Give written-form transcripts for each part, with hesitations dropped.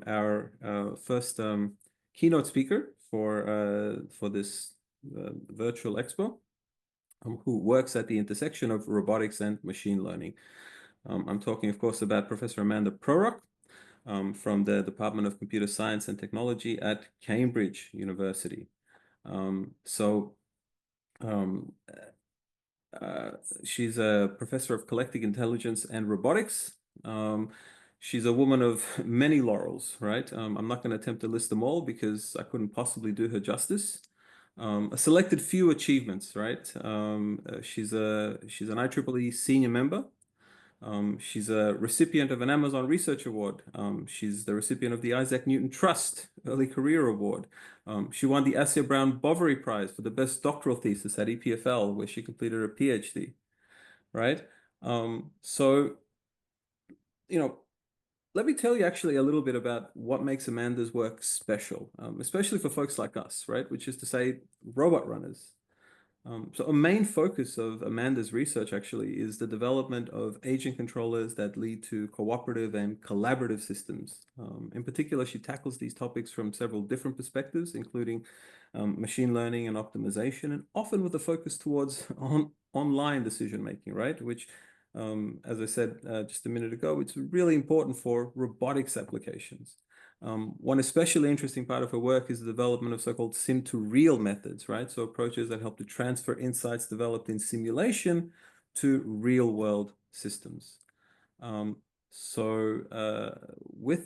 our first keynote speaker for this Virtual Expo, who works at the intersection of robotics and machine learning. I'm talking, of course, about Professor Amanda Prorok from the Department of Computer Science and Technology at Cambridge University. She's a professor of collective intelligence and robotics. She's a woman of many laurels, right? I'm not going to attempt to list them all because I couldn't possibly do her justice. A selected few achievements, right? She's an IEEE senior member. She's a recipient of an Amazon Research Award. She's the recipient of the Isaac Newton Trust Early Career Award. She won the Assia Brown Bovary Prize for the best doctoral thesis at EPFL, where she completed her PhD, right? Let me tell you actually a little bit about what makes Amanda's work special, especially for folks like us, right? Which is to say, robot runners. So a main focus of Amanda's research actually is the development of agent controllers that lead to cooperative and collaborative systems. In particular, she tackles these topics from several different perspectives, including machine learning and optimization, and often with a focus towards online decision-making, right? Which, as I said just a minute ago, it's really important for robotics applications. One especially interesting part of her work is the development of so-called sim-to-real methods, right? So approaches that help to transfer insights developed in simulation to real-world systems. With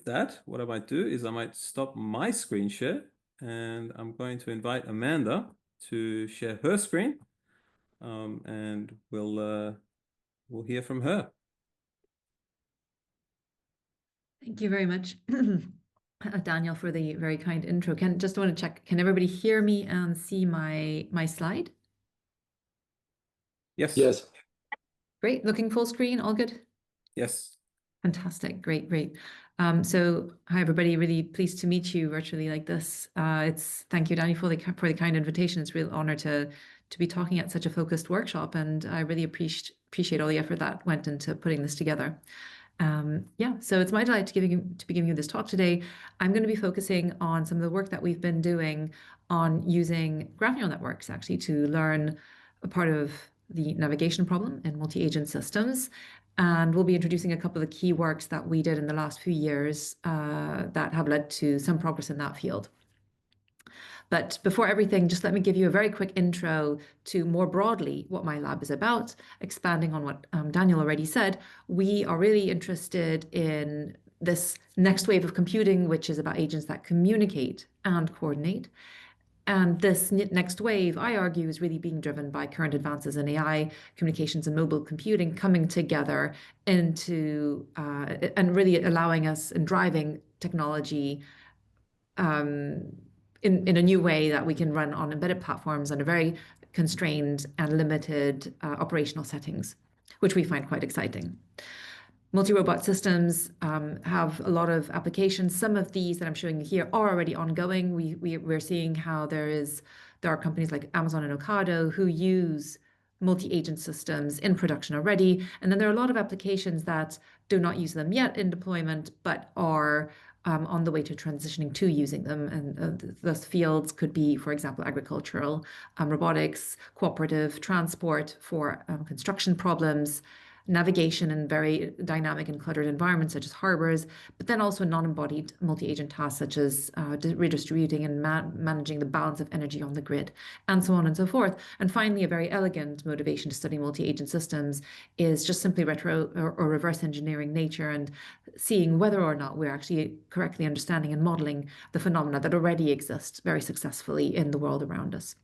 that, what I might do is I might stop my screen share, and I'm going to invite Amanda to share her screen, and we'll hear from her. Thank you very much. Daniel, for the very kind intro. Just want to check, can everybody hear me and see my slide? Yes. Yes. Great. Looking full screen. All good? Yes. Fantastic. Great. So hi, everybody. Really pleased to meet you virtually like this. Thank you, Danny, for the kind invitation. It's a real honor to be talking at such a focused workshop, and I really appreciate all the effort that went into putting this together. So it's my delight to be giving you this talk today. I'm going to be focusing on some of the work that we've been doing on using graph neural networks actually to learn a part of the navigation problem in multi-agent systems. And we'll be introducing a couple of the key works that we did in the last few years that have led to some progress in that field. But before everything, just let me give you a very quick intro to more broadly what my lab is about. Expanding on what Daniel already said, we are really interested in this next wave of computing, which is about agents that communicate and coordinate. And this next wave, I argue, is really being driven by current advances in AI, communications, and mobile computing coming together into and really allowing us and driving technology in a new way that we can run on embedded platforms under very constrained and limited operational settings, which we find quite exciting. Multi-robot systems have a lot of applications. Some of these that I'm showing you here are already ongoing. We're seeing how there are companies like Amazon and Ocado who use multi-agent systems in production already. And then there are a lot of applications that do not use them yet in deployment, but are on the way to transitioning to using them. And those fields could be, for example, agricultural, robotics, cooperative, transport for construction problems, navigation in very dynamic and cluttered environments such as harbors, but then also non-embodied multi-agent tasks such as redistributing and managing the balance of energy on the grid, and so on and so forth. And finally, a very elegant motivation to study multi-agent systems is just simply retro or reverse engineering nature and seeing whether or not we're actually correctly understanding and modeling the phenomena that already exist very successfully in the world around us.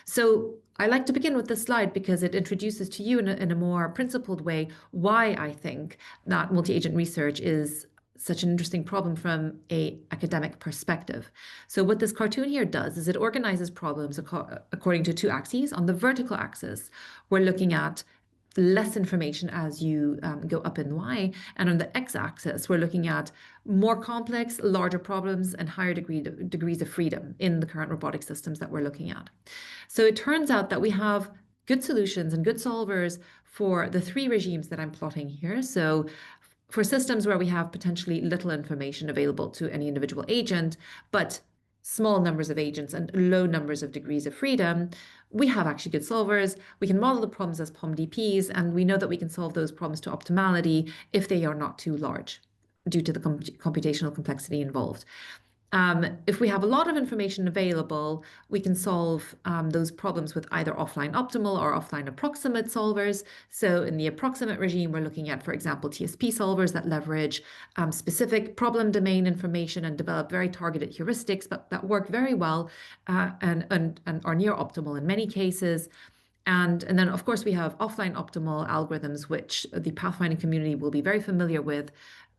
So I like to begin with this slide because it introduces to you in a more principled way why I think that multi-agent research is such an interesting problem from an academic perspective. So what this cartoon here does is it organizes problems according to two axes. On the vertical axis, we're looking at less information as you go up in Y. And on the x-axis, we're looking at more complex, larger problems and higher degrees of freedom in the current robotic systems that we're looking at. So it turns out that we have good solutions and good solvers for the three regimes that I'm plotting here. So for systems where we have potentially little information available to any individual agent, but small numbers of agents and low numbers of degrees of freedom, we have actually good solvers. We can model the problems as POM-DPs, and we know that we can solve those problems to optimality if they are not too large due to the computational complexity involved. If we have a lot of information available, we can solve those problems with either offline optimal or offline approximate solvers. So in the approximate regime, we're looking at, for example, TSP solvers that leverage specific problem domain information and develop very targeted heuristics, but that work very well and are near optimal in many cases. And then, of course, we have offline optimal algorithms, which the pathfinding community will be very familiar with.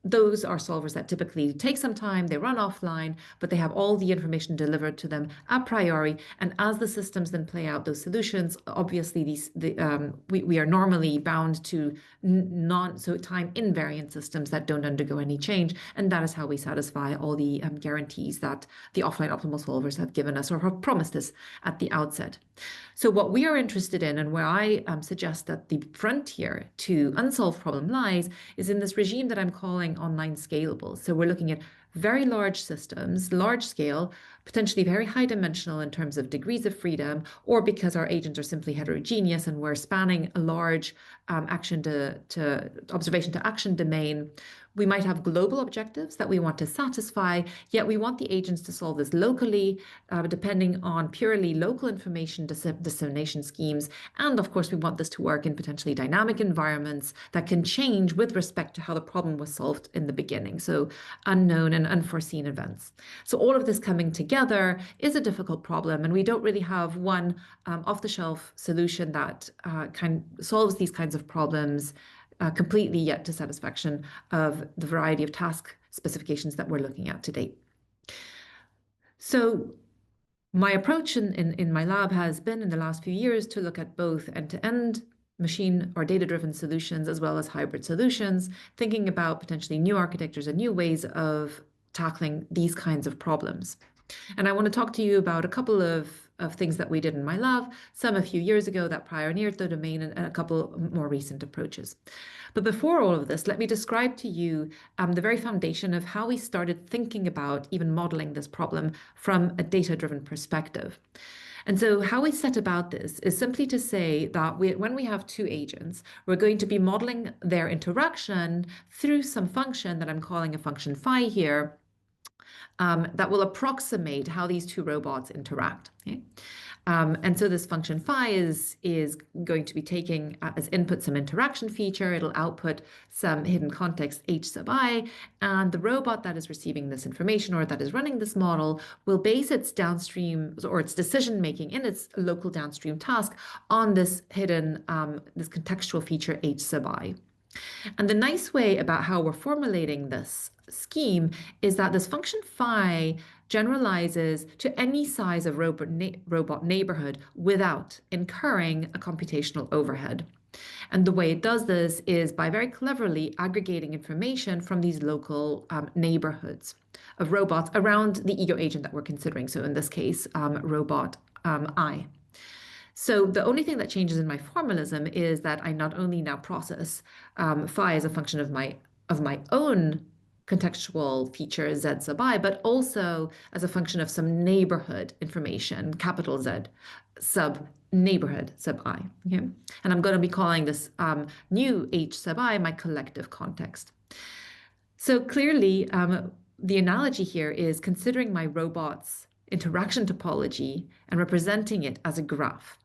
Those are solvers that typically take some time, they run offline, but they have all the information delivered to them a priori. And as the systems then play out those solutions, obviously we are normally bound to time invariant systems that don't undergo any change. And that is how we satisfy all the guarantees that the offline optimal solvers have given us or have promised us at the outset. So what we are interested in, and where I suggest that the frontier to unsolved problem lies, is in this regime that I'm calling online scalable. So we're looking at very large systems, large scale, potentially very high dimensional in terms of degrees of freedom, or because our agents are simply heterogeneous and we're spanning a large observation to action domain. We might have global objectives that we want to satisfy, yet we want the agents to solve this locally, depending on purely local information dissemination schemes. And of course, we want this to work in potentially dynamic environments that can change with respect to how the problem was solved in the beginning. So unknown and unforeseen events. So all of this coming together is a difficult problem, and we don't really have one off-the-shelf solution that solves these kinds of problems completely yet to satisfaction of the variety of task specifications that we're looking at to date. So my approach in my lab has been in the last few years to look at both end-to-end machine or data-driven solutions as well as hybrid solutions, thinking about potentially new architectures and new ways of tackling these kinds of problems. And I want to talk to you about a couple of things that we did in my lab, some a few years ago that pioneered the domain, and a couple more recent approaches. But before all of this, let me describe to you the very foundation of how we started thinking about even modeling this problem from a data-driven perspective. And so how we set about this is simply to say that when we have two agents, we're going to be modeling their interaction through some function that I'm calling a function phi here, that will approximate how these two robots interact. Okay? And so this function phi is going to be taking as input some interaction feature. It'll output some hidden context h sub I, and the robot that is receiving this information or that is running this model will base its downstream or its decision making in its local downstream task on this hidden, this contextual feature h sub I. And the nice way about how we're formulating this scheme is that this function phi generalizes to any size of robot neighborhood without incurring a computational overhead. And the way it does this is by very cleverly aggregating information from these local neighborhoods of robots around the ego agent that we're considering. So in this case, robot I. So the only thing that changes in my formalism is that I not only now process phi as a function of my own contextual feature z sub I, but also as a function of some neighborhood information, capital Z sub neighborhood sub I. Okay? And I'm going to be calling this new h sub I my collective context. So clearly, the analogy here is considering my robot's interaction topology and representing it as a graph.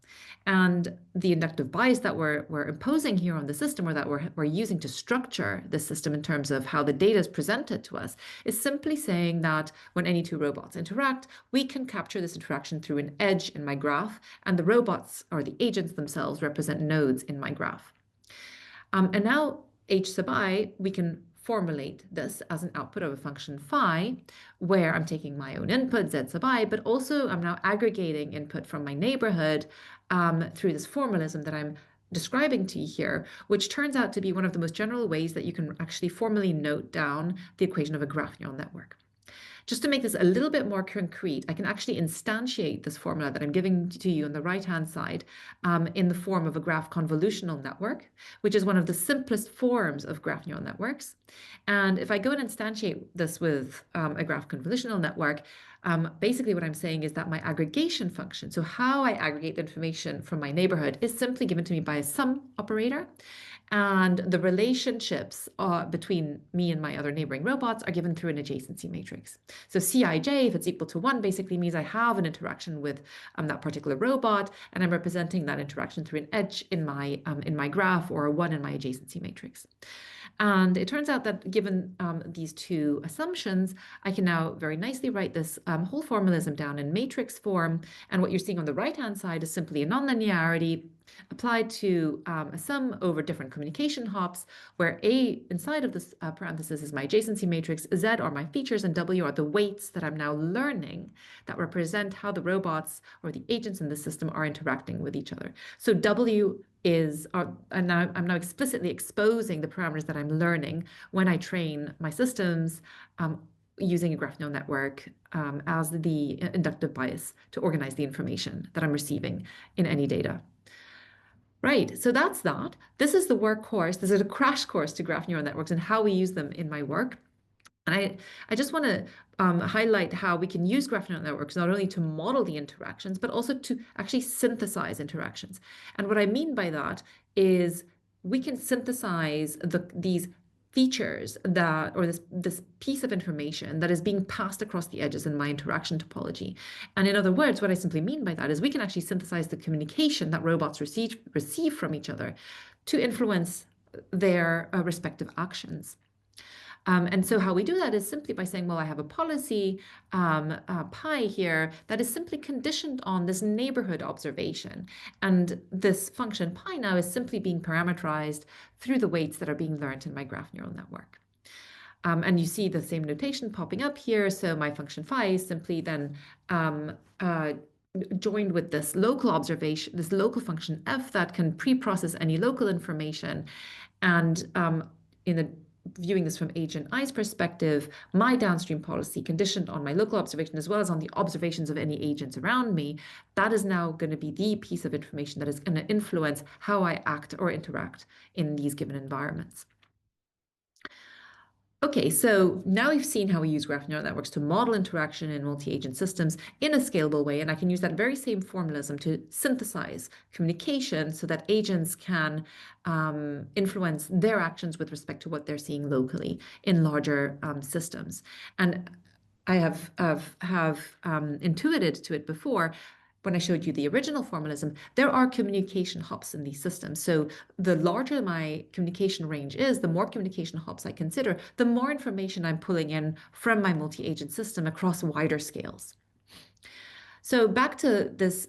And the inductive bias that we're imposing here on the system, or that we're using to structure the system in terms of how the data is presented to us, is simply saying that when any two robots interact, we can capture this interaction through an edge in my graph, and the robots or the agents themselves represent nodes in my graph. And now h sub I, we can formulate this as an output of a function phi, where I'm taking my own input, z sub I, but also I'm now aggregating input from my neighborhood through this formalism that I'm describing to you here, which turns out to be one of the most general ways that you can actually formally note down the equation of a graph neural network. Just to make this a little bit more concrete, I can actually instantiate this formula that I'm giving to you on the right-hand side in the form of a graph convolutional network, which is one of the simplest forms of graph neural networks. And if I go and instantiate this with a graph convolutional network, basically what I'm saying is that my aggregation function, so how I aggregate the information from my neighborhood, is simply given to me by a sum operator. And the relationships between me and my other neighboring robots are given through an adjacency matrix. So Cij, if it's equal to 1, basically means I have an interaction with that particular robot, and I'm representing that interaction through an edge in my graph, or a 1 in my adjacency matrix. And it turns out that given these two assumptions, I can now very nicely write this whole formalism down in matrix form. And what you're seeing on the right-hand side is simply a nonlinearity applied to a sum over different communication hops, where A inside of this parenthesis is my adjacency matrix, Z are my features, and W are the weights that I'm now learning that represent how the robots or the agents in the system are interacting with each other. So W is, and now I'm now explicitly exposing the parameters that I'm learning when I train my systems using a graph neural network as the inductive bias to organize the information that I'm receiving in any data. Right, so that's that. This is the workhorse. This is a crash course to graph neural networks and how we use them in my work. And I just want to highlight how we can use graph neural networks not only to model the interactions, but also to actually synthesize interactions. And what I mean by that is we can synthesize these features that, or this piece of information that is being passed across the edges in my interaction topology. And in other words, what I simply mean by that is we can actually synthesize the communication that robots receive from each other to influence their respective actions. And so how we do that is simply by saying, well, I have a policy pi here that is simply conditioned on this neighborhood observation. And this function pi now is simply being parameterized through the weights that are being learned in my graph neural network. And you see the same notation popping up here. So my function phi is simply then joined with this local observation, this local function f that can pre-process any local information. And viewing this from agent I's perspective, my downstream policy conditioned on my local observation as well as on the observations of any agents around me, that is now going to be the piece of information that is going to influence how I act or interact in these given environments. Okay, so now we've seen how we use graph neural networks to model interaction in multi-agent systems in a scalable way, and I can use that very same formalism to synthesize communication so that agents can influence their actions with respect to what they're seeing locally in larger systems. And I have intuited to it before. When I showed you the original formalism, there are communication hops in these systems. So the larger my communication range is, the more communication hops I consider, the more information I'm pulling in from my multi-agent system across wider scales. So back to this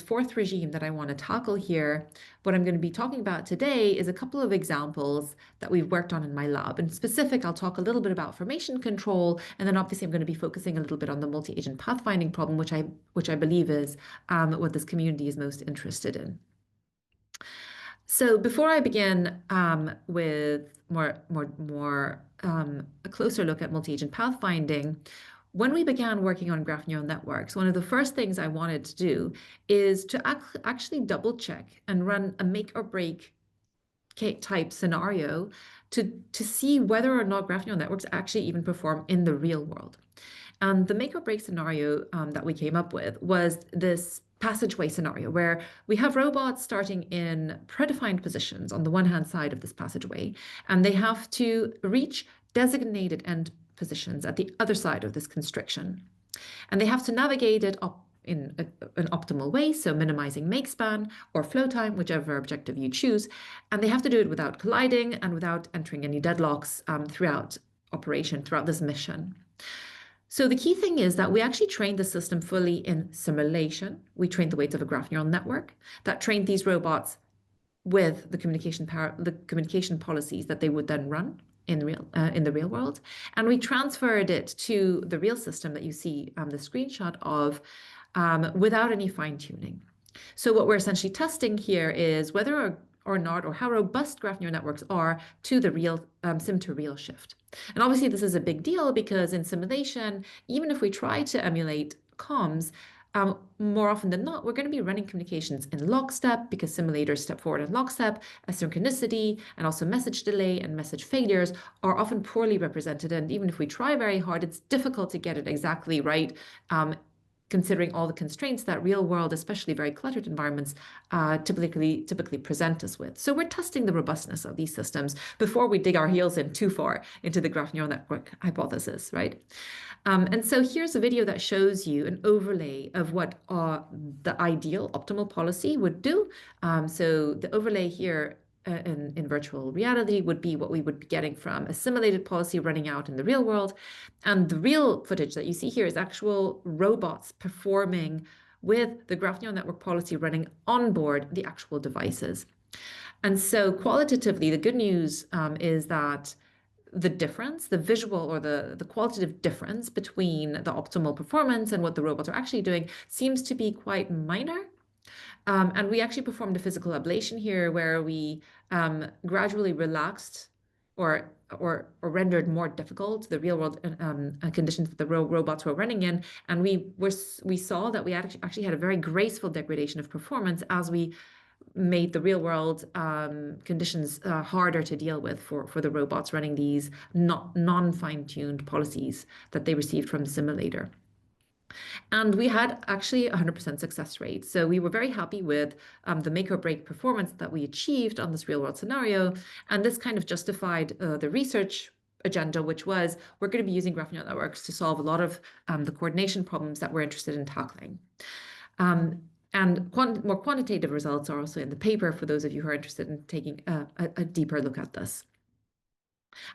fourth regime that I want to tackle here, what I'm going to be talking about today is a couple of examples that we've worked on in my lab. In specific, I'll talk a little bit about formation control, and then obviously I'm going to be focusing a little bit on the multi-agent pathfinding problem, which I believe is what this community is most interested in. So before I begin with a closer look at multi-agent pathfinding, when we began working on graph neural networks, one of the first things I wanted to do is to actually double check and run a make or break type scenario to see whether or not graph neural networks actually even perform in the real world. And the make or break scenario that we came up with was this passageway scenario where we have robots starting in predefined positions on the one hand side of this passageway, and they have to reach designated end positions at the other side of this constriction. And they have to navigate it up in an optimal way, so minimizing make span or flow time, whichever objective you choose. And they have to do it without colliding and without entering any deadlocks throughout this mission. So the key thing is that we actually trained the system fully in simulation. We trained the weights of a graph neural network that trained these robots with the communication policies that they would then run in the real world, and we transferred it to the real system that you see the screenshot of without any fine tuning. So what we're essentially testing here is whether or not, or how robust graph neural networks are to the real sim to real shift. And obviously this is a big deal because in simulation, even if we try to emulate comms, more often than not, we're going to be running communications in lockstep because simulators step forward in lockstep. Asynchronicity and also message delay and message failures are often poorly represented. And even if we try very hard, it's difficult to get it exactly right, considering all the constraints that real world, especially very cluttered environments, typically present us with. So we're testing the robustness of these systems before we dig our heels in too far into the graph neural network hypothesis, right? And so here's a video that shows you an overlay of what the ideal optimal policy would do. So the overlay here in virtual reality would be what we would be getting from a simulated policy running out in the real world. And the real footage that you see here is actual robots performing with the graph neural network policy running on board the actual devices. And so qualitatively, the good news is that the difference, the visual or the qualitative difference between the optimal performance and what the robots are actually doing seems to be quite minor. And we actually performed a physical ablation here where we gradually relaxed or rendered more difficult the real world conditions that the robots were running in. And we saw that we actually had a very graceful degradation of performance as we made the real world conditions harder to deal with for the robots running these non-fine-tuned policies that they received from the simulator. And we had actually 100% success rate. So we were very happy with the make or break performance that we achieved on this real world scenario. And this kind of justified the research agenda, which was we're going to be using graph neural networks to solve a lot of the coordination problems that we're interested in tackling. And more quantitative results are also in the paper for those of you who are interested in taking a deeper look at this.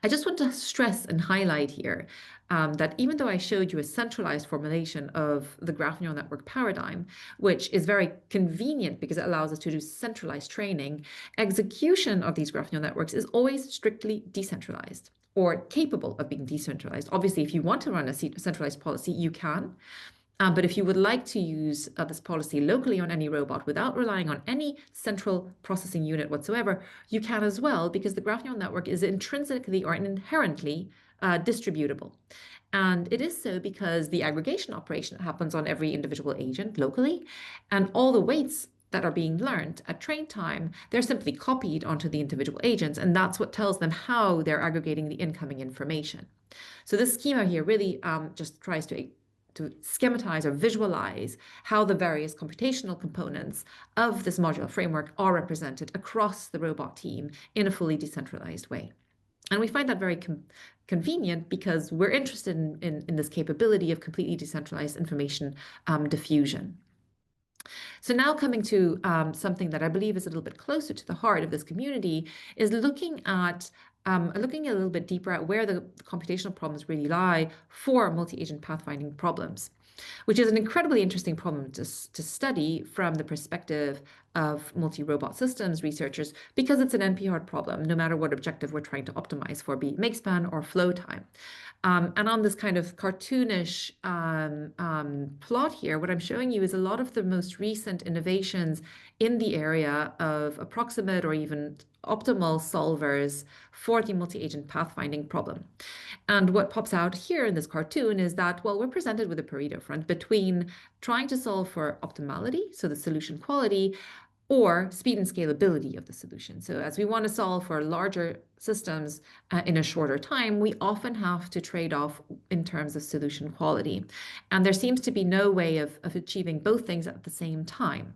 I just want to stress and highlight here that even though I showed you a centralized formulation of the graph neural network paradigm, which is very convenient because it allows us to do centralized training, execution of these graph neural networks is always strictly decentralized or capable of being decentralized. Obviously, if you want to run a centralized policy, you can. But if you would like to use this policy locally on any robot without relying on any central processing unit whatsoever, you can as well, because the graph neural network is intrinsically or inherently distributable. And it is so because the aggregation operation happens on every individual agent locally, and all the weights that are being learned at train time, they're simply copied onto the individual agents, and that's what tells them how they're aggregating the incoming information. So this schema here really just tries to schematize or visualize how the various computational components of this modular framework are represented across the robot team in a fully decentralized way. And we find that very convenient because we're interested in this capability of completely decentralized information diffusion. So now coming to something that I believe is a little bit closer to the heart of this community is looking a little bit deeper at where the computational problems really lie for multi-agent pathfinding problems, which is an incredibly interesting problem to study from the perspective of multi-robot systems researchers because it's an NP-hard problem, no matter what objective we're trying to optimize for, be it make span or flow time. And on this kind of cartoonish plot here, what I'm showing you is a lot of the most recent innovations in the area of approximate or even optimal solvers for the multi-agent pathfinding problem. And what pops out here in this cartoon is that, well, we're presented with a Pareto front between trying to solve for optimality, so the solution quality, or speed and scalability of the solution. So as we want to solve for larger systems in a shorter time, we often have to trade off in terms of solution quality. And there seems to be no way of achieving both things at the same time.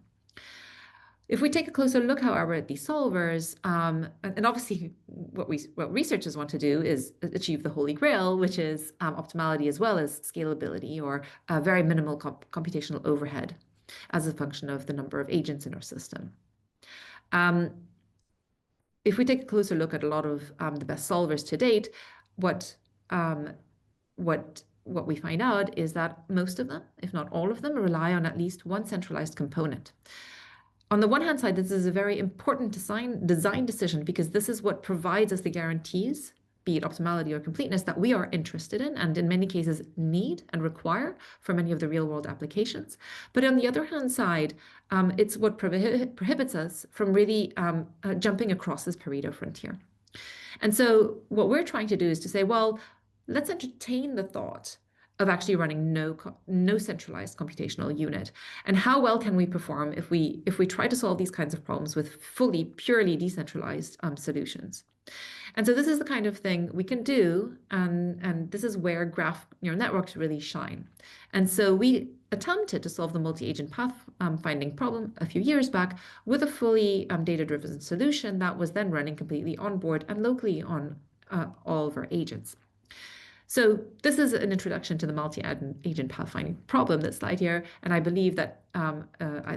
If we take a closer look, however, at these solvers, and obviously what researchers want to do is achieve the holy grail, which is optimality as well as scalability or very minimal computational overhead as a function of the number of agents in our system. If we take a closer look at a lot of the best solvers to date, what we find out is that most of them, if not all of them, rely on at least one centralized component. On the one hand side, this is a very important design decision because this is what provides us the guarantees be it optimality or completeness, that we are interested in and in many cases need and require for many of the real world applications. But on the other hand side, it's what prohibits us from really jumping across this Pareto frontier. And so what we're trying to do is to say, well, let's entertain the thought of actually running no centralized computational unit. And how well can we perform if we try to solve these kinds of problems with purely decentralized solutions? And so this is the kind of thing we can do, and this is where graph neural networks really shine. And so we attempted to solve the multi-agent path finding problem a few years back with a fully data-driven solution that was then running completely on board and locally on all of our agents. So this is an introduction to the multi-agent pathfinding problem, that slide here, and I believe that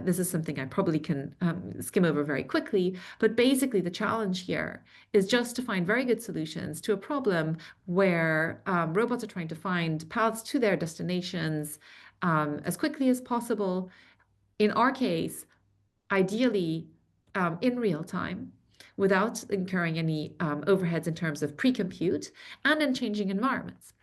this is something I probably can skim over very quickly, but basically the challenge here is just to find very good solutions to a problem where robots are trying to find paths to their destinations as quickly as possible. In our case, ideally in real time, without incurring any overheads in terms of pre-compute and in changing environments.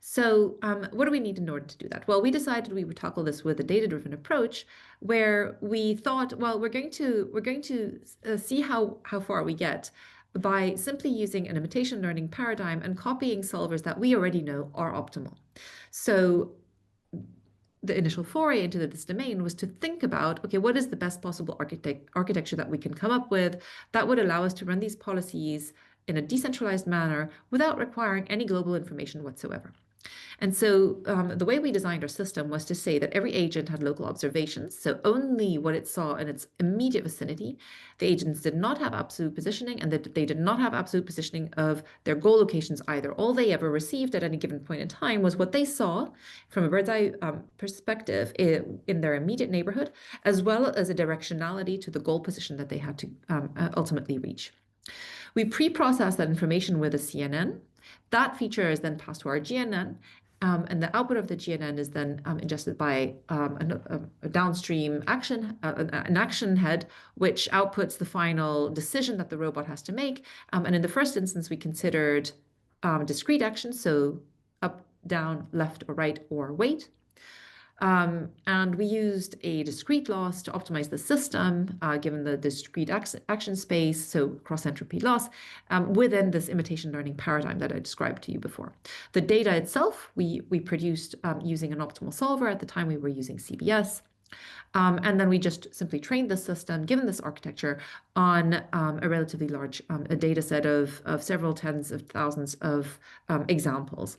So what do we need in order to do that? Well, we decided we would tackle this with a data-driven approach where we thought, well, we're going to see how far we get by simply using an imitation learning paradigm and copying solvers that we already know are optimal. So the initial foray into this domain was to think about, okay, what is the best possible architecture that we can come up with that would allow us to run these policies in a decentralized manner without requiring any global information whatsoever. And so the way we designed our system was to say that every agent had local observations, so only what it saw in its immediate vicinity. The agents did not have absolute positioning, and that they did not have absolute positioning of their goal locations either. All they ever received at any given point in time was what they saw from a bird's eye perspective in their immediate neighborhood, as well as a directionality to the goal position that they had to ultimately reach. We pre-process that information with a CNN. That feature is then passed to our GNN, and the output of the GNN is then ingested by a downstream action, an action head, which outputs the final decision that the robot has to make. And in the first instance, we considered discrete actions, so up, down, left, or right, or weight. And we used a discrete loss to optimize the system, given the discrete action space, so cross-entropy loss, within this imitation learning paradigm that I described to you before. The data itself, we produced using an optimal solver. At the time, we were using CBS. And then we just simply trained the system, given this architecture, on a relatively large data set of several tens of thousands of examples.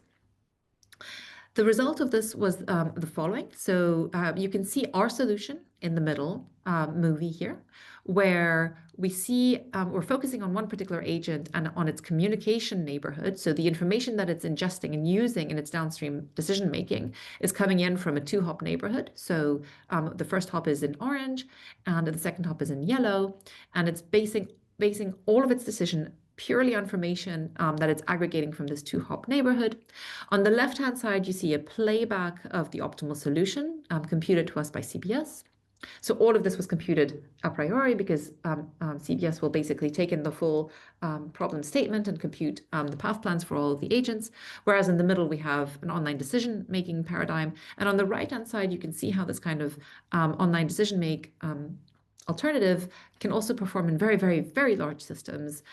The result of this was the following. So you can see our solution in the middle movie here, where we see we're focusing on one particular agent and on its communication neighborhood. So the information that it's ingesting and using in its downstream decision making is coming in from a two-hop neighborhood. So the first hop is in orange and the second hop is in yellow, and it's basing all of its decision purely on information that it's aggregating from this two-hop neighborhood. On the left-hand side, you see a playback of the optimal solution computed to us by CBS. So all of this was computed a priori because CBS will basically take in the full problem statement and compute the path plans for all of the agents. Whereas in the middle, we have an online decision-making paradigm. And on the right-hand side, you can see how this kind of online decision-make alternative can also perform in very, very, very large systems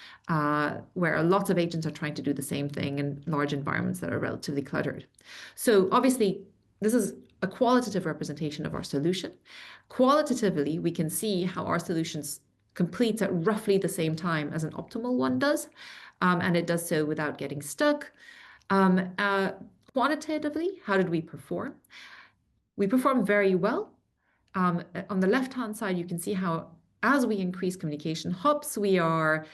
where lots of agents are trying to do the same thing in large environments that are relatively cluttered. So obviously, this is a qualitative representation of our solution. Qualitatively, we can see how our solutions completes at roughly the same time as an optimal one does, and it does so without getting stuck. Quantitatively, how did we perform? We performed very well. On the left-hand side, you can see how as we increase communication hops, we are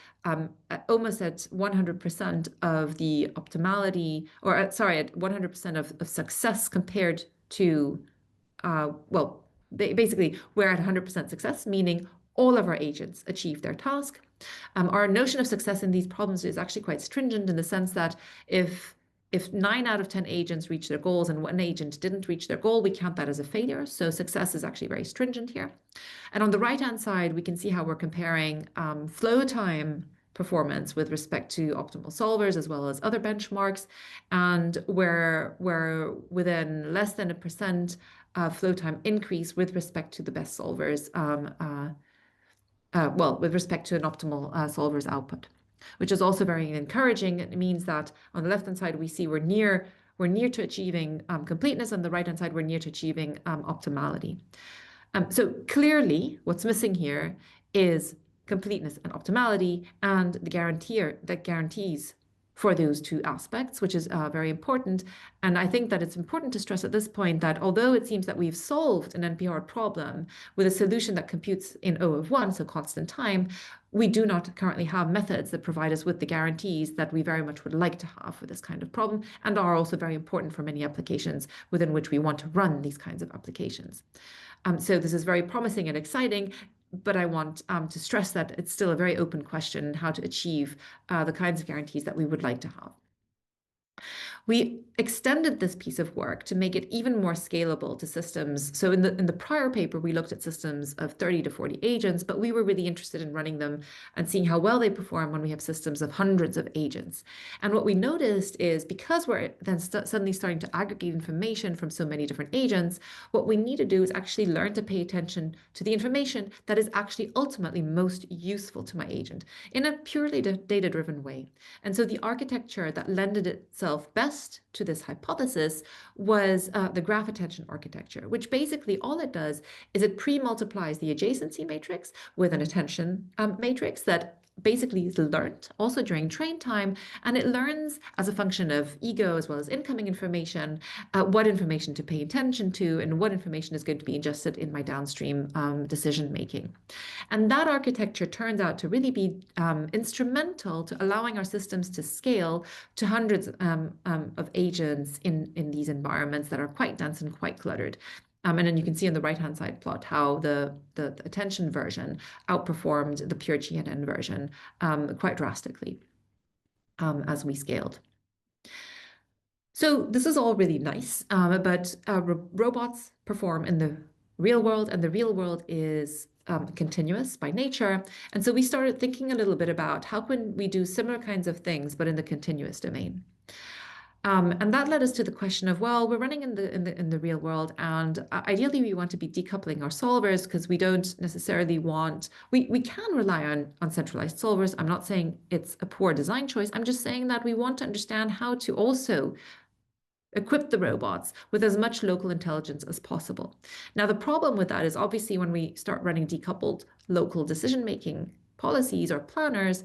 almost at 100% of the optimality, or at 100% of success compared to, well, basically we're at 100% success, meaning all of our agents achieve their task. Our notion of success in these problems is actually quite stringent in the sense that if 9 out of 10 agents reach their goals and one agent didn't reach their goal, we count that as a failure. So success is actually very stringent here. And on the right-hand side, we can see how we're comparing flow time performance with respect to optimal solvers as well as other benchmarks. And we're within less than 1% flow time increase with respect to the best solvers, well, with respect to an optimal solver's output, which is also very encouraging. It means that on the left-hand side, we see we're near to achieving completeness. On the right-hand side, we're near to achieving optimality. So clearly, what's missing here is completeness and optimality, and the guarantees for those two aspects, which is very important. And I think that it's important to stress at this point that although it seems that we've solved an NP-hard problem with a solution that computes in O of 1, so constant time, we do not currently have methods that provide us with the guarantees that we very much would like to have for this kind of problem, and are also very important for many applications within which we want to run these kinds of applications. So this is very promising and exciting, but I want to stress that it's still a very open question how to achieve the kinds of guarantees that we would like to have. We extended this piece of work to make it even more scalable to systems. So in the prior paper, we looked at systems of 30 to 40 agents, but we were really interested in running them and seeing how well they perform when we have systems of hundreds of agents. And what we noticed is because we're then suddenly starting to aggregate information from so many different agents, what we need to do is actually learn to pay attention to the information that is actually ultimately most useful to my agent in a purely data-driven way. And so the architecture that lended itself best to this hypothesis was the graph attention architecture, which basically all it does is it pre-multiplies the adjacency matrix with an attention matrix that basically is learned also during train time, and it learns as a function of ego as well as incoming information, what information to pay attention to and what information is going to be ingested in my downstream decision making. And that architecture turns out to really be instrumental to allowing our systems to scale to hundreds of agents in these environments that are quite dense and quite cluttered. And then you can see on the right-hand side plot how the attention version outperformed the pure GNN version quite drastically as we scaled. So this is all really nice, but robots perform in the real world, and the real world is continuous by nature. And so we started thinking a little bit about how can we do similar kinds of things, but in the continuous domain. And that led us to the question of, well, we're running in the real world, and ideally we want to be decoupling our solvers because we don't necessarily want, we can rely on centralized solvers. I'm not saying it's a poor design choice. I'm just saying that we want to understand how to also equip the robots with as much local intelligence as possible. Now, the problem with that is obviously when we start running decoupled local decision-making policies or planners,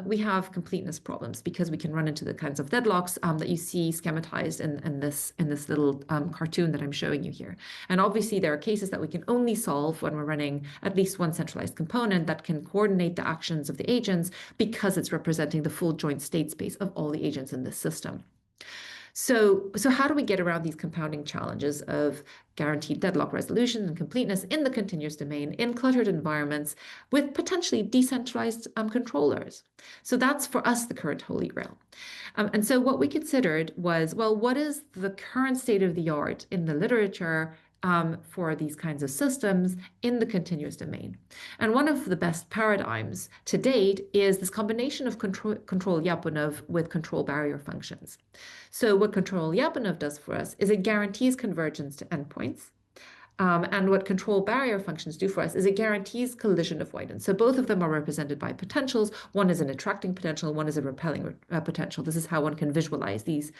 we have completeness problems because we can run into the kinds of deadlocks that you see schematized in this little cartoon that I'm showing you here. And obviously there are cases that we can only solve when we're running at least one centralized component that can coordinate the actions of the agents because it's representing the full joint state space of all the agents in this system. So how do we get around these compounding challenges of guaranteed deadlock resolution and completeness in the continuous domain in cluttered environments with potentially decentralized controllers? So that's for us the current holy grail. And so what we considered was, well, what is the current state of the art in the literature for these kinds of systems in the continuous domain? And one of the best paradigms to date is this combination of control Lyapunov with control barrier functions. So what control Lyapunov does for us is it guarantees convergence to endpoints. And what control barrier functions do for us is it guarantees collision avoidance. So both of them are represented by potentials. One is an attracting potential, one is a repelling potential. This is how one can visualize these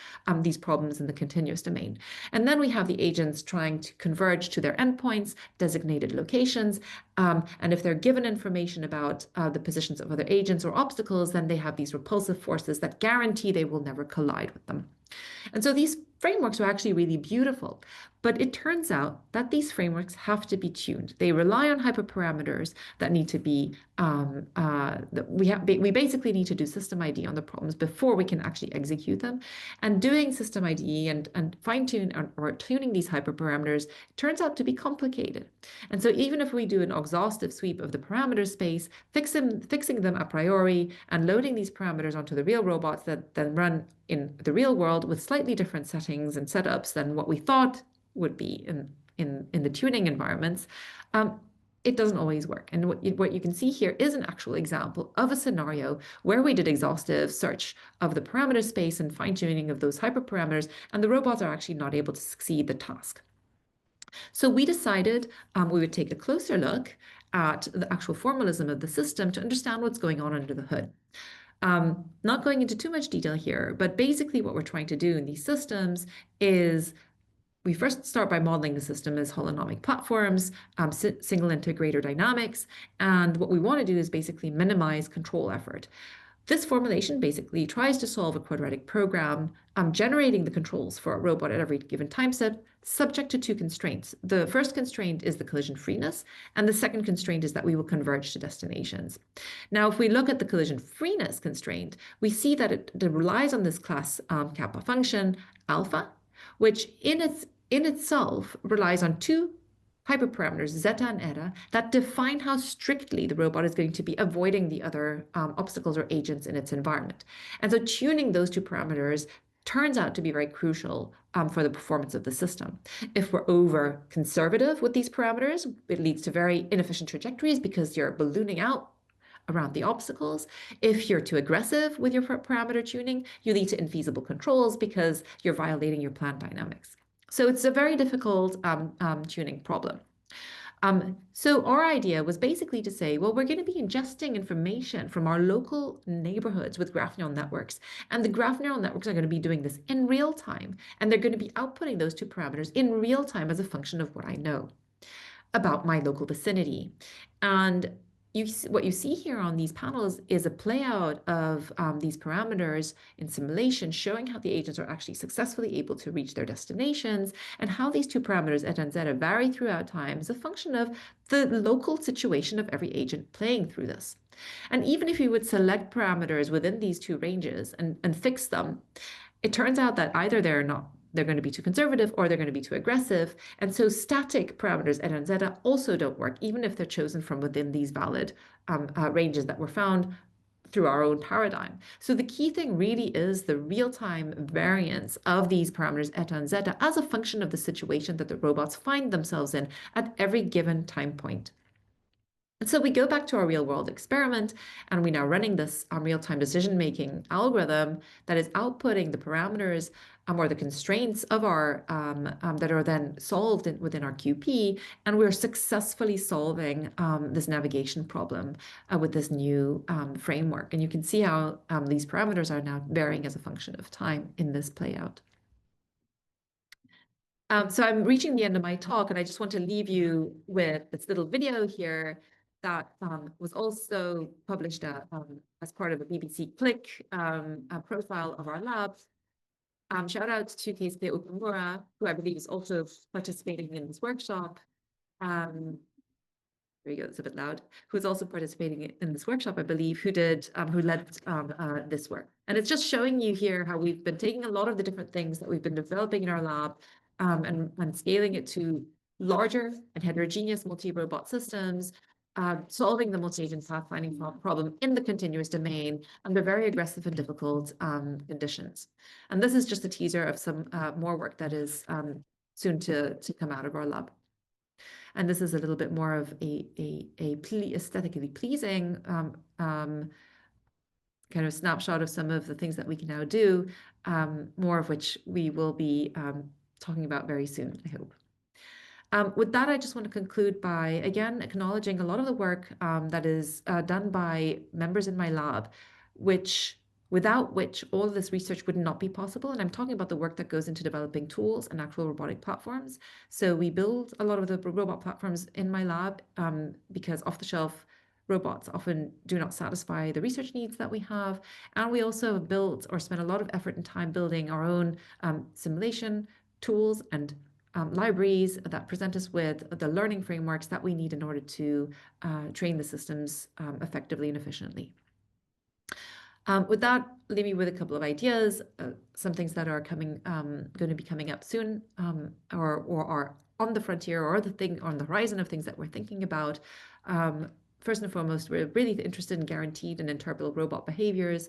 problems in the continuous domain. And then we have the agents trying to converge to their endpoints, designated locations. And if they're given information about the positions of other agents or obstacles, then they have these repulsive forces that guarantee they will never collide with them. And so these frameworks are actually really beautiful, but it turns out that these frameworks have to be tuned. They rely on hyperparameters that need to be, we basically need to do system ID on the problems before we can actually execute them. And doing system ID and fine-tune or tuning these hyperparameters turns out to be complicated. And so even if we do an exhaustive sweep of the parameter space, fixing them a priori and loading these parameters onto the real robots that then run in the real world with slightly different settings and setups than what we thought would be in the tuning environments, it doesn't always work. And what you can see here is an actual example of a scenario where we did exhaustive search of the parameter space and fine-tuning of those hyperparameters, and the robots are actually not able to succeed the task. So we decided we would take a closer look at the actual formalism of the system to understand what's going on under the hood. Not going into too much detail here, but basically what we're trying to do in these systems is we first start by modeling the system as holonomic platforms, single integrator dynamics. And what we want to do is basically minimize control effort. This formulation basically tries to solve a quadratic program, generating the controls for a robot at every given time step, subject to two constraints. The first constraint is the collision freeness, and the second constraint is that we will converge to destinations. Now, if we look at the collision freeness constraint, we see that it relies on this class kappa function, alpha, which in itself relies on two hyperparameters, zeta and eta, that define how strictly the robot is going to be avoiding the other obstacles or agents in its environment. And so tuning those two parameters turns out to be very crucial for the performance of the system. If we're over conservative with these parameters, it leads to very inefficient trajectories because you're ballooning out around the obstacles. If you're too aggressive with your parameter tuning, you lead to infeasible controls because you're violating your plant dynamics. So it's a very difficult tuning problem. So our idea was basically to say, well, we're going to be ingesting information from our local neighborhoods with graph neural networks. And the graph neural networks are going to be doing this in real time. And they're going to be outputting those two parameters in real time as a function of what I know about my local vicinity. And what you see here on these panels is a play out of these parameters in simulation, showing how the agents are actually successfully able to reach their destinations and how these two parameters, eta and zeta, vary throughout time as a function of the local situation of every agent playing through this. And even if you would select parameters within these two ranges and fix them, it turns out that either they're going to be too conservative or they're going to be too aggressive. And so static parameters, eta and zeta, also don't work, even if they're chosen from within these valid ranges that were found through our own paradigm. So the key thing really is the real-time variance of these parameters, eta and zeta, as a function of the situation that the robots find themselves in at every given time point. And so we go back to our real world experiment, and we're now running this real-time decision-making algorithm that is outputting the parameters or the constraints of our that are then solved within our QP, and we're successfully solving this navigation problem with this new framework. And you can see how these parameters are now varying as a function of time in this playout. So I'm reaching the end of my talk, and I just want to leave you with this little video here that was also published as part of a BBC Click profile of our lab. Shout out to Keisuke Okamura, who I believe is also participating in this workshop. There you go, it's a bit loud. Who's also participating in this workshop, I believe, who led this work. And it's just showing you here how we've been taking a lot of the different things that we've been developing in our lab and scaling it to larger and heterogeneous multi-robot systems, solving the multi-agent pathfinding problem in the continuous domain under very aggressive and difficult conditions. And this is just a teaser of some more work that is soon to come out of our lab. And this is a little bit more of a aesthetically pleasing kind of snapshot of some of the things that we can now do, more of which we will be talking about very soon, I hope. With that, I just want to conclude by, again, acknowledging a lot of the work that is done by members in my lab, without which all of this research would not be possible. And I'm talking about the work that goes into developing tools and actual robotic platforms. So we build a lot of the robot platforms in my lab because off-the-shelf robots often do not satisfy the research needs that we have. And we also have built or spent a lot of effort and time building our own simulation tools and libraries that present us with the learning frameworks that we need in order to train the systems effectively and efficiently. With that, leave me with a couple of ideas, some things that are going to be coming up soon, or are on the frontier, or on the horizon of things that we're thinking about. First and foremost, we're really interested in guaranteed and interpretable robot behaviors.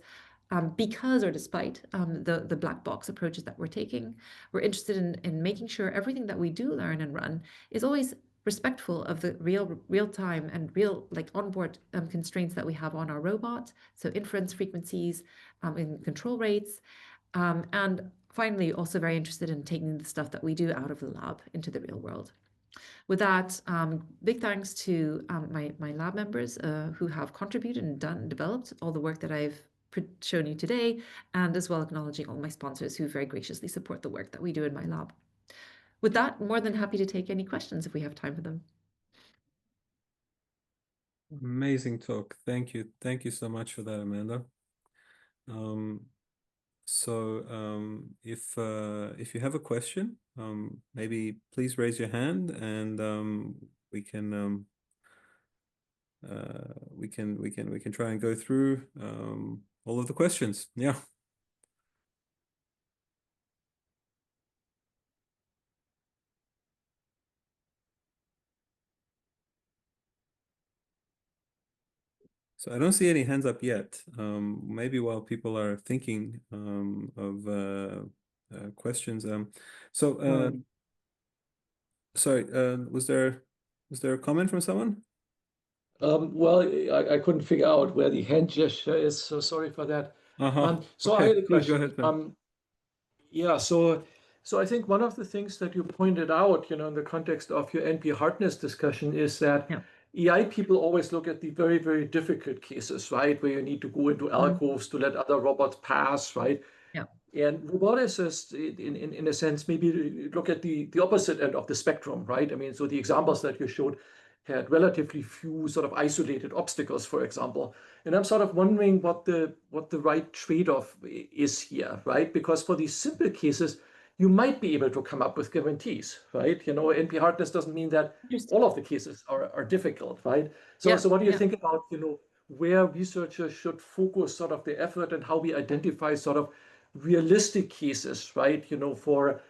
Because or despite the black box approaches that we're taking, we're interested in making sure everything that we do learn and run is always respectful of the real time and real like onboard constraints that we have on our robot. So inference frequencies, and control rates. And finally, also very interested in taking the stuff that we do out of the lab into the real world. With that, big thanks to my lab members who have contributed and developed all the work that I've shown you today, and as well acknowledging all my sponsors who very graciously support the work that we do in my lab. With that, more than happy to take any questions if we have time for them. Amazing talk. Thank you. Thank you so much for that, Amanda. If you have a question, maybe please raise your hand, and we can try and go through all of the questions. Yeah. So I don't see any hands up yet. Maybe while people are thinking of questions. Sorry, was there a comment from someone? Well, I couldn't figure out where the hand gesture is, so sorry for that. So Okay, I had a please go question. ahead. Yeah, so I think one of the things that you pointed out, in the context of your NP hardness discussion is that AI people always look at the very, very difficult cases, right? Where you need to go into alcoves to let other robots pass, right? Yeah. And roboticists, in a sense, maybe look at the opposite end of the spectrum, right? I mean, so the examples that you showed had relatively few sort of isolated obstacles, for example. And I'm sort of wondering what the right trade-off is here, right? Because for these simple cases, you might be able to come up with guarantees, right? NP hardness doesn't mean that all of the cases are difficult, right? So what do you think about, where researchers should focus sort of their effort and how we identify sort of realistic cases, right? For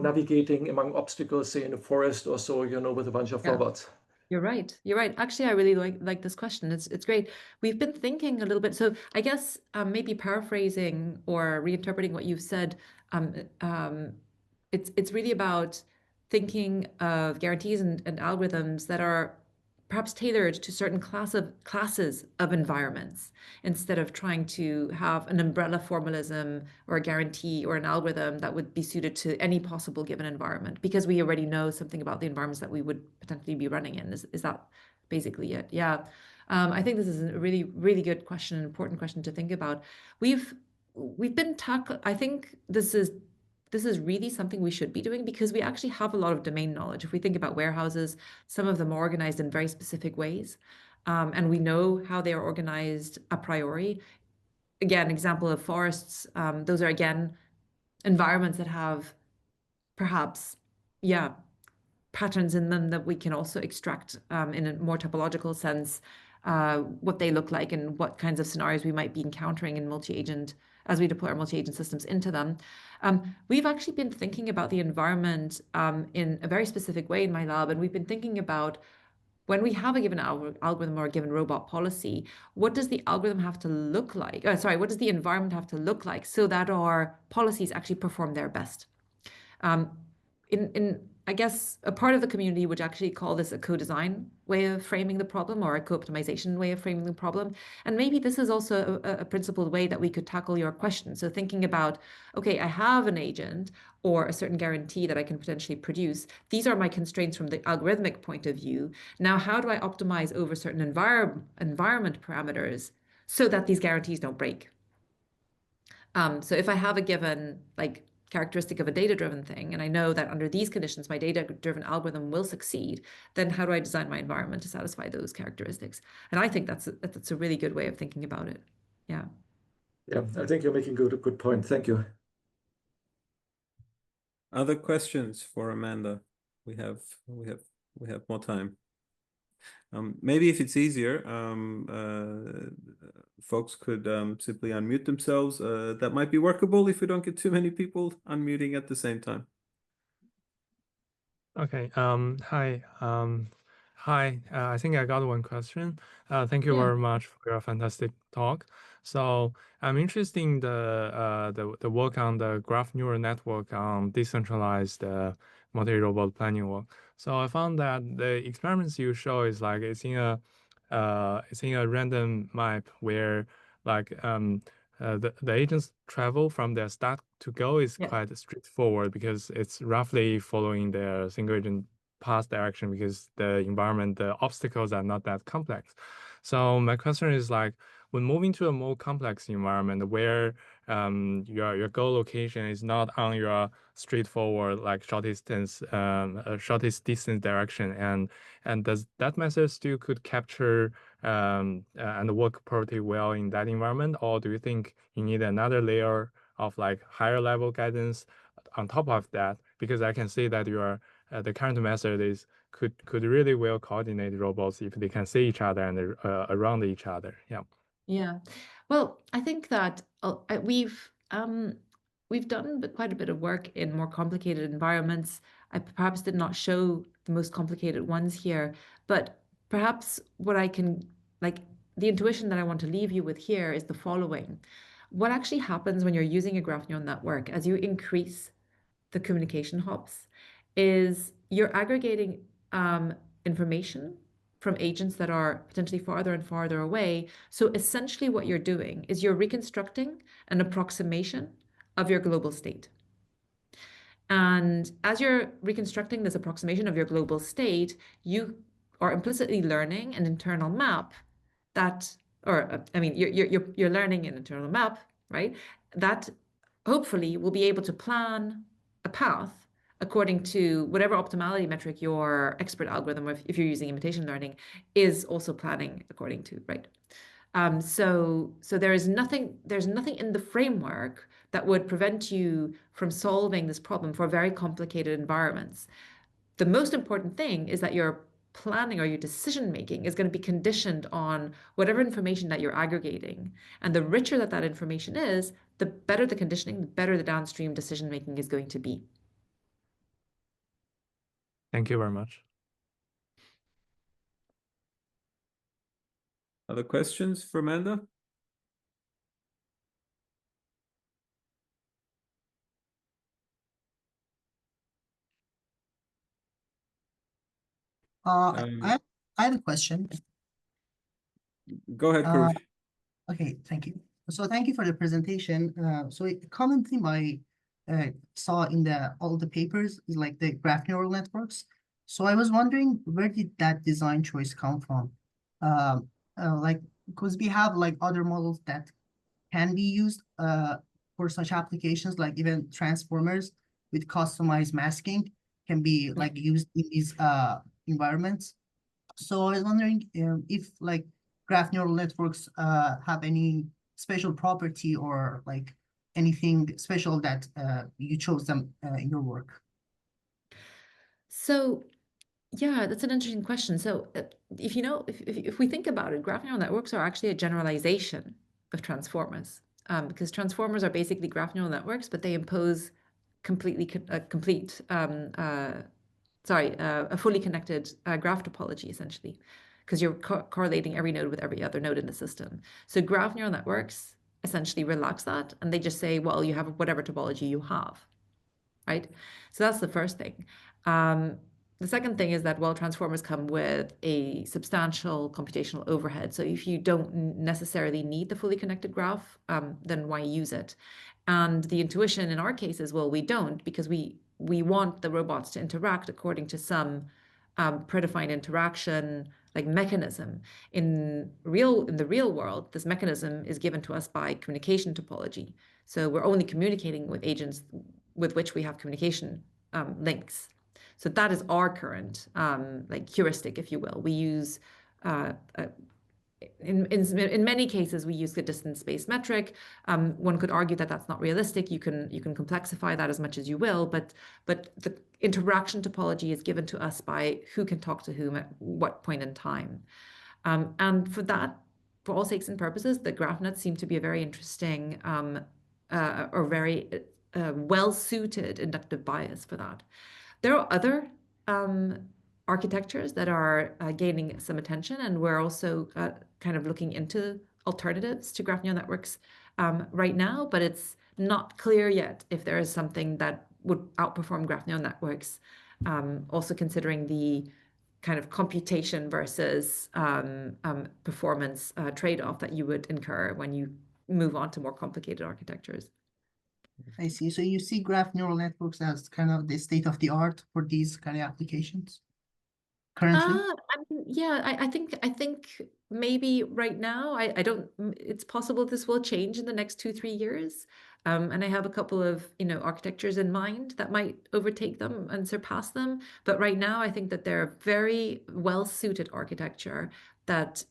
navigating among obstacles, say in a forest or so, with a bunch of robots. You're right. You're right. Actually, I really like this question. It's great. We've been thinking a little bit. So I guess maybe paraphrasing or reinterpreting what you've said, it's really about thinking of guarantees and algorithms that are perhaps tailored to certain classes of environments, instead of trying to have an umbrella formalism or a guarantee or an algorithm that would be suited to any possible given environment, because we already know something about the environments that we would potentially be running in. Is that basically it? Yeah. I think this is a really, really good question, an important question to think about. We've been I think this is really something we should be doing, because we actually have a lot of domain knowledge. If we think about warehouses, some of them are organized in very specific ways, and we know how they are organized a priori. Again, example of forests, those are, again, environments that have perhaps, patterns in them that we can also extract in a more topological sense, what they look like and what kinds of scenarios we might be encountering in multi-agent as we deploy our multi-agent systems into them. We've actually been thinking about the environment in a very specific way in my lab, and we've been thinking about, when we have a given algorithm or a given robot policy, what does the algorithm have to look like? What does the environment have to look like so that our policies actually perform their best? I guess a part of the community would actually call this a co-design way of framing the problem, or a co-optimization way of framing the problem. And maybe this is also a principled way that we could tackle your question. So thinking about, okay, I have an agent or a certain guarantee that I can potentially produce. These are my constraints from the algorithmic point of view. Now, how do I optimize over certain environment parameters so that these guarantees don't break? So if I have a given characteristic of a data-driven thing, and I know that under these conditions my data-driven algorithm will succeed, then how do I design my environment to satisfy those characteristics? And I think that's a really good way of thinking about it. Yeah. Yeah, I think you're making a good point. Thank you. Other questions for Amanda? We have more time. Maybe if it's easier, folks could simply unmute themselves. That might be workable if we don't get too many people unmuting at the same time. Okay. Hi. Hi. I think I got one question. Thank you very much for your fantastic talk. So I'm interested in the work on the graph neural network on decentralized multi-robot planning work. So I found that the experiments you show is like it's in a random map where like the agents travel from their start to go is quite straightforward because it's roughly following their single agent path direction because the environment, the obstacles are not that complex. So my question is like, when moving to a more complex environment where your goal location is not on your straightforward like shortest distance direction, and does that method still could capture and work pretty well in that environment, or do you think you need another layer of like higher level guidance on top of that? Because I can see that your the current method is could really well coordinate robots if they can see each other and around each other. Yeah. Yeah. Well, I think that we've done quite a bit of work in more complicated environments. I perhaps did not show the most complicated ones here, but perhaps what I can, like, the intuition that I want to leave you with here is the following. What actually happens when you're using a graph neural network as you increase the communication hops is you're aggregating information from agents that are potentially farther and farther away. So essentially what you're doing is you're reconstructing an approximation of your global state. And as you're reconstructing this approximation of your global state, you are implicitly learning an internal map that, or I mean, you're learning an internal map, right? That hopefully will be able to plan a path according to whatever optimality metric your expert algorithm, or if you're using imitation learning, is also planning according to, right? So there's nothing in the framework that would prevent you from solving this problem for very complicated environments. The most important thing is that your planning or your decision making is going to be conditioned on whatever information that you're aggregating. And the richer that information is, the better the conditioning, the better the downstream decision making is going to be. Thank you very much. Other questions for Amanda? I have a question. Go ahead, Karush. Okay, thank you. So thank you for the presentation. So a common theme I saw in all the papers is like the graph neural networks. So I was wondering, where did that design choice come from? Like, because we have like other models that can be used for such applications, like even transformers with customized masking can be like used in these environments. So I was wondering if like graph neural networks have any special property or like anything special that you chose them in your work. So yeah, that's an interesting question. So if we think about it, graph neural networks are actually a generalization of transformers, because transformers are basically graph neural networks, but they impose a fully connected graph topology, essentially, because you're correlating every node with every other node in the system. So graph neural networks essentially relax that, and they just say, well, you have whatever topology you have, right? So that's the first thing. The second thing is that, well, transformers come with a substantial computational overhead. So if you don't necessarily need the fully connected graph, then why use it? And the intuition in our case is, well, we don't, because we want the robots to interact according to some predefined interaction like mechanism. In the real world, this mechanism is given to us by communication topology. So we're only communicating with agents with which we have communication links. So that is our current like heuristic, if you will. We use in many cases we use the distance-based metric. One could argue that that's not realistic. You can complexify that as much as you will, but the interaction topology is given to us by who can talk to whom at what point in time. And for that, for all sakes and purposes, the GraphNets seem to be a very interesting or very well-suited inductive bias for that. There are other architectures that are gaining some attention, and we're also kind of looking into alternatives to graph neural networks right now, but it's not clear yet if there is something that would outperform graph neural networks also considering the kind of computation versus performance trade-off that you would incur when you move on to more complicated architectures. I see. So you see graph neural networks as kind of the state of the art for these kind of applications currently? Yeah, I think maybe right now I don't. It's possible this will change in the next 2-3 years, and I have a couple of architectures in mind that might overtake them and surpass them. But right now, I think that they're a very well-suited architecture that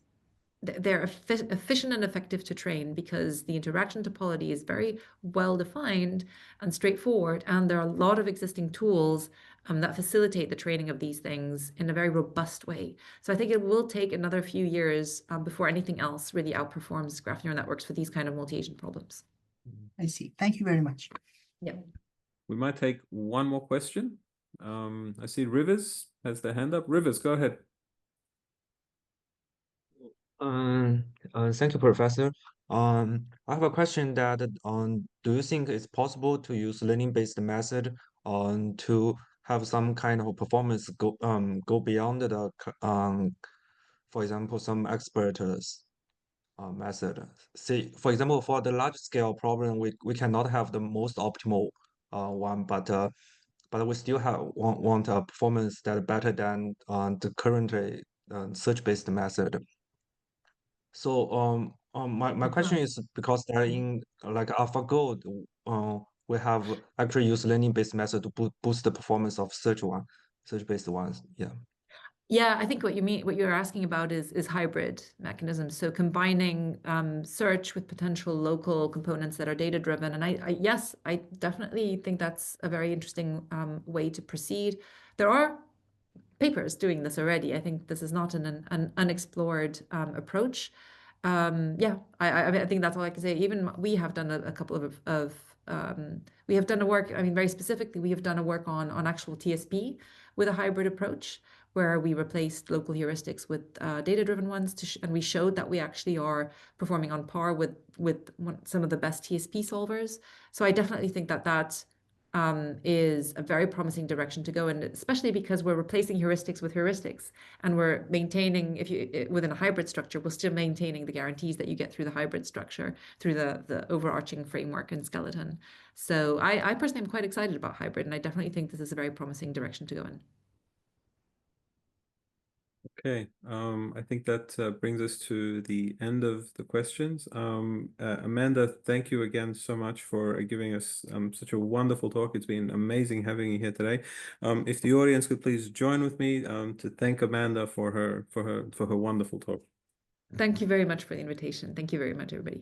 they're efficient and effective to train because the interaction topology is very well defined and straightforward, and there are a lot of existing tools that facilitate the training of these things in a very robust way. So I think it will take another few years before anything else really outperforms graph neural networks for these kind of multi-agent problems. I see. Thank you very much. Yeah. We might take one more question. I see Rivers has their hand up. Rivers, go ahead. Thank you, Professor. I have a question that do you think it's possible to use learning-based method to have some kind of performance go beyond the for example, some expert method. Say, for example, for the large scale problem, we cannot have the most optimal one, but we still want a performance that better than the currently search-based method. So my question is because they're in like AlphaGo, we have actually used learning-based method to boost the performance of search-based ones. Yeah. Yeah, I think what you're asking about is hybrid mechanisms. So combining search with potential local components that are data driven. And yes, I definitely think that's a very interesting way to proceed. There are papers doing this already. I think this is not an unexplored approach. Yeah, I think that's all I can say. Even we have done a couple of we have done a work. I mean, very specifically, we have done a work on actual TSP with a hybrid approach, where we replaced local heuristics with data-driven ones, and we showed that we actually are performing on par with some of the best TSP solvers. So I definitely think that is a very promising direction to go, and especially because we're replacing heuristics with heuristics, and we're maintaining, within a hybrid structure, we're still maintaining the guarantees that you get through the hybrid structure, through the overarching framework and skeleton. So I personally am quite excited about hybrid, and I definitely think this is a very promising direction to go in. Okay, I think that brings us to the end of the questions. Amanda, thank you again so much for giving us such a wonderful talk. It's been amazing having you here today. If the audience could please join with me to thank Amanda for her wonderful talk. Thank you very much for the invitation. Thank you very much, everybody.